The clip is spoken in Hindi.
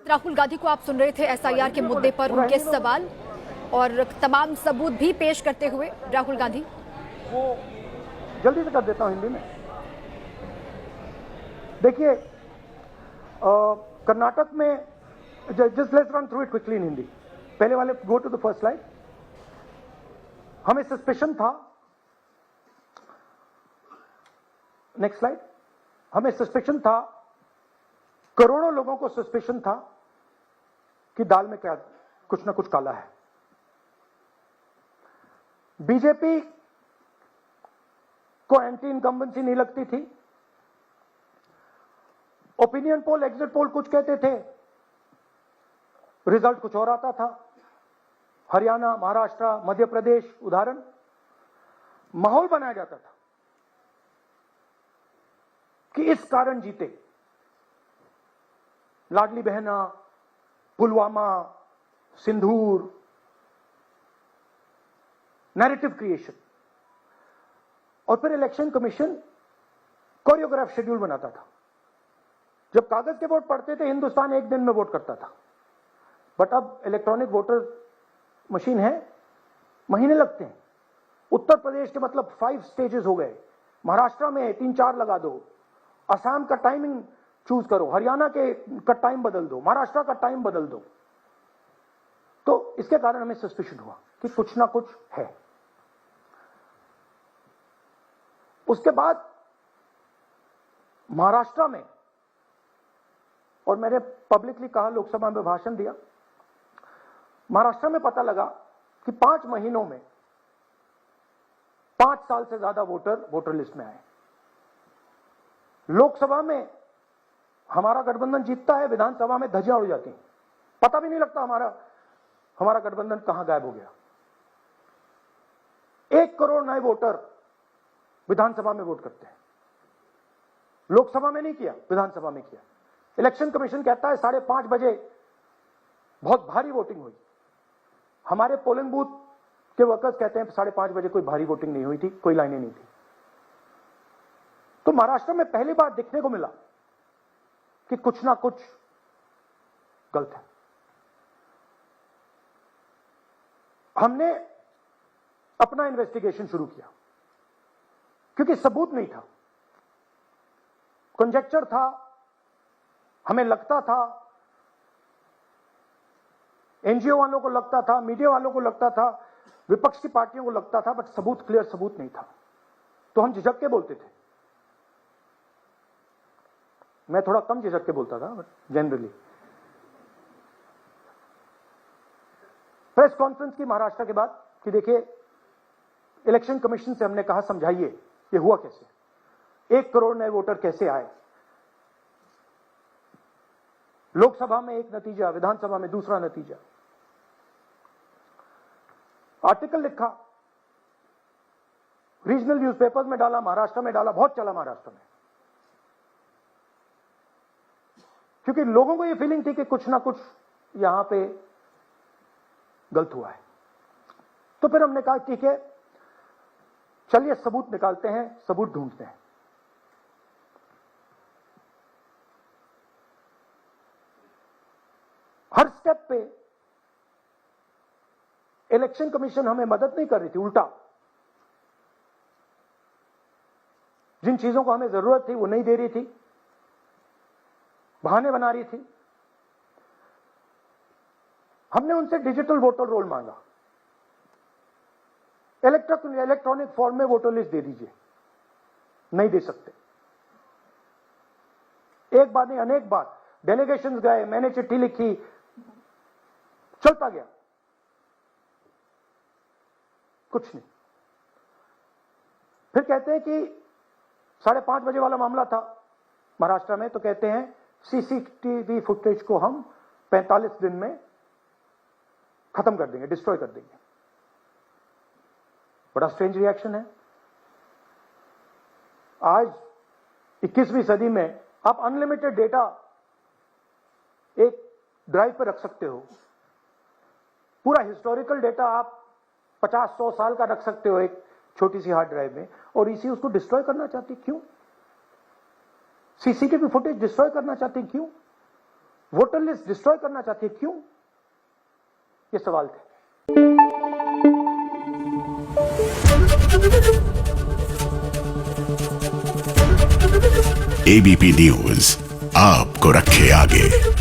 राहुल गांधी को आप सुन रहे थे एसआईआर के मुद्दे पर उनके सवाल और तमाम सबूत भी पेश करते हुए राहुल गांधी। वो जल्दी से कर देता हूं हिंदी में। देखिए, कर्नाटक में just let's run through it quickly in Hindi. पहले वाले go to the first slide. हमें सस्पेशन था, नेक्स्ट स्लाइड। हमें सस्पेशन था, करोड़ों लोगों को सस्पेशन था कि दाल में क्या कुछ ना कुछ काला है। बीजेपी को एंटी इनकम्बेंसी नहीं लगती थी। ओपिनियन पोल, एग्जिट पोल कुछ कहते थे, रिजल्ट कुछ और आता था। हरियाणा, महाराष्ट्र, मध्य प्रदेश उदाहरण, माहौल बनाया जाता था कि इस कारण जीते। लाडली बहना, पुलवामा, सिंदूर, नैरेटिव क्रिएशन। और फिर इलेक्शन कमीशन कोरियोग्राफ शेड्यूल बनाता था। जब कागज के वोट पड़ते थे, हिंदुस्तान एक दिन में वोट करता था, बट अब इलेक्ट्रॉनिक वोटर मशीन है, महीने लगते हैं। उत्तर प्रदेश के मतलब 5 स्टेजेस हो गए, महाराष्ट्र में 3-4 लगा दो, असम का टाइमिंग चूज करो, हरियाणा का टाइम बदल दो, महाराष्ट्र का टाइम बदल दो। तो इसके कारण हमें सस्पिशन हुआ कि कुछ ना कुछ है। उसके बाद महाराष्ट्र में, और मैंने पब्लिकली कहा, लोकसभा में भाषण दिया, महाराष्ट्र में पता लगा कि 5 महीनों में 5 साल से ज्यादा वोटर लिस्ट में आए। लोकसभा में हमारा गठबंधन जीतता है, विधानसभा में धज्जियां उड़ जाती हैं, पता भी नहीं लगता हमारा गठबंधन कहां गायब हो गया। 1 करोड़ नए वोटर विधानसभा में वोट करते हैं। लोकसभा में नहीं किया, विधानसभा में किया। इलेक्शन कमीशन कहता है 5:30 बजे बहुत भारी वोटिंग हुई। हमारे पोलिंग बूथ के वर्कर्स कहते हैं 5:30 बजे कोई भारी वोटिंग नहीं हुई थी, कोई लाइनें नहीं थी। तो महाराष्ट्र में पहली बार दिखने को मिला कि कुछ ना कुछ गलत है। हमने अपना इन्वेस्टिगेशन शुरू किया क्योंकि सबूत नहीं था, कंजेक्चर था। हमें लगता था, एनजीओ वालों को लगता था, मीडिया वालों को लगता था, विपक्ष की पार्टियों को लगता था, बट सबूत, क्लियर सबूत नहीं था। तो हम झिझक के बोलते थे। मैं थोड़ा कम झिझक के बोलता था, बट जनरली। प्रेस कॉन्फ्रेंस की महाराष्ट्र के बाद कि देखिए, इलेक्शन कमीशन से हमने कहा समझाइए ये हुआ कैसे, 1 करोड़ नए वोटर कैसे आए। लोकसभा में एक नतीजा, विधानसभा में दूसरा नतीजा। आर्टिकल लिखा, रीजनल न्यूज़पेपर्स में डाला, महाराष्ट्र में डाला, बहुत चला महाराष्ट्र में, क्योंकि लोगों को यह फीलिंग थी कि कुछ ना कुछ यहां पे गलत हुआ है। तो फिर हमने कहा ठीक है, चलिए सबूत निकालते हैं, सबूत ढूंढते हैं। हर स्टेप पे इलेक्शन कमीशन हमें मदद नहीं कर रही थी, उल्टा जिन चीजों को हमें जरूरत थी वो नहीं दे रही थी, बहाने बना रही थी। हमने उनसे डिजिटल वोटर रोल मांगा, इलेक्ट्रॉनिक फॉर्म में वोटर लिस्ट दे दीजिए, नहीं दे सकते। एक बार नहीं, अनेक बार डेलीगेशंस गए, मैंने चिट्ठी लिखी, चलता गया, कुछ नहीं। फिर कहते हैं कि 5:30 बजे वाला मामला था महाराष्ट्र में, तो कहते हैं सीसीटीवी फुटेज को हम 45 दिन में खत्म कर देंगे, डिस्ट्रॉय कर देंगे। बड़ा स्ट्रेंज रिएक्शन है। आज 21वीं सदी में आप अनलिमिटेड डेटा एक ड्राइव पर रख सकते हो, पूरा हिस्टोरिकल डेटा आप 50-100 साल का रख सकते हो एक छोटी सी हार्ड ड्राइव में, और इसी उसको डिस्ट्रॉय करना चाहती, क्यों? सीसीटीवी फुटेज डिस्ट्रॉय करना चाहते हैं, क्यों? वोटर लिस्ट डिस्ट्रॉय करना चाहती है, क्यों? ये सवाल थे। एबीपी न्यूज आपको रखे आगे।